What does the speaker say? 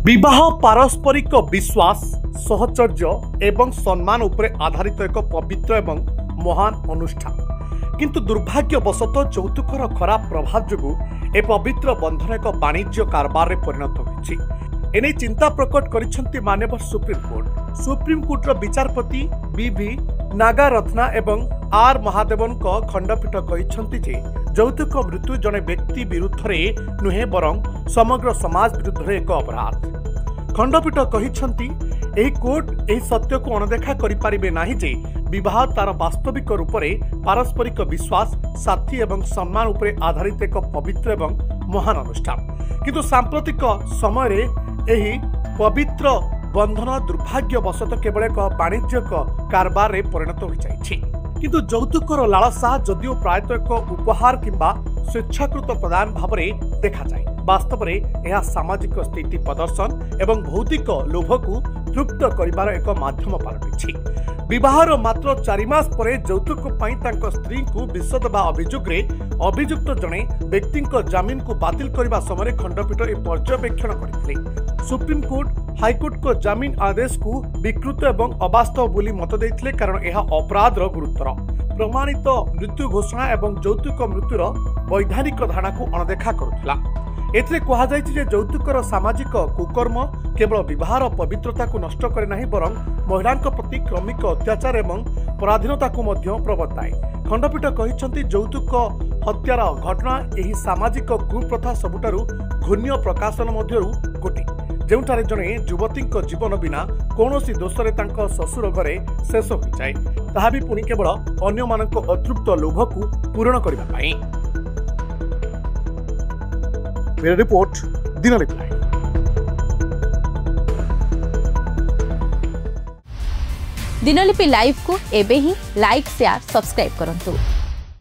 विवाह पारस्परिक विश्वास सहचर्य एवं सम्मान उपरे आधारित एक पवित्र एवं महान अनुष्ठान किंतु दुर्भाग्यवशतः यौतुकर खराब प्रभाव जोगु ए पवित्र बंधन एक वाणिज्य कारबार रे परिणत होइछि। एने चिंता प्रकट करिसेंति माननीय सुप्रीम कोर्ट विचारपति बी नागारत्ना एवं आर महादेवन को खंडपीठ कहिसेंति जे यौतुक मृत्यु जने व्यक्ति विरुद्ध रे नुहे बरं समग्र समाज विरुद्ध रे एक अपराध। खंडपीठ कहिसेंति एही कोर्ट एही सत्य को अनदेखा करि पारिबे नाही जे विवाह तार वास्तविक रूप से पारस्परिक विश्वास साथी एवं सम्मान उपरे आधारित एक पवित्र एवं महान अनुष्ठान किंतु सांप्रतिक समय रे एही पवित्र बंधन दुर्भाग्यवशतः केवल एक वाणिज्यिक कारबार रे परिणत हो जाइछि। किंतु यौतुकर लालसा जदिओ प्रायतः एक उपहार किंबा स्वेच्छाकृत प्रदान भाव में देखा जाए, वास्तव में यह सामाजिक स्थिति प्रदर्शन एवं भौतिक लोभ को तृप्त करिवार एक माध्यम पालटिछि। विवाहर मात्र 4 मास पर यौतुक स्त्री को विष देवा अभियोग अभियुक्त जड़े व्यक्ति जमीन को बातिल करने समय खंडपीठ ए पर्यवेक्षण करते। सुप्रीम कोर्ट हाईकोर्ट को जमीन आदेश को विकृत एवं अवास्तव बोली मत देते कारण यह अपराधर गुरुतर प्रमाणित मृत्यु घोषणा एवं यौतुक मृत्युर वैधानिक धारणा को अणदेखा करुला। एथिरे कहा जायछि जे यौतुकर सामाजिक कुकर्म केवल विवाहर पवित्रता को नष्ट करे नहीं बरं महिलांक प्रति क्रमिक अत्याचार एवं पराधीनता को मध्य प्रवर्ताए। खंडपीठ कहिसेंति यौतुक हत्यार घटना एही सामाजिक कुप्रथा सबुठारु घृण्य प्रकाशन मध्यरु गोटे जेउठारे जणे युवतीक जीवन बिना कौनसी दोषरे तांको ससुर घरे शेष हो जाए, ताहा भी पुणी केवल अन्य मानक अतृप्त लोभ को पूरण करबा पई। मेरा report Dinalipi live. Dinalipi live को एबे ही लाइक शेयर सब्सक्राइब करंतु।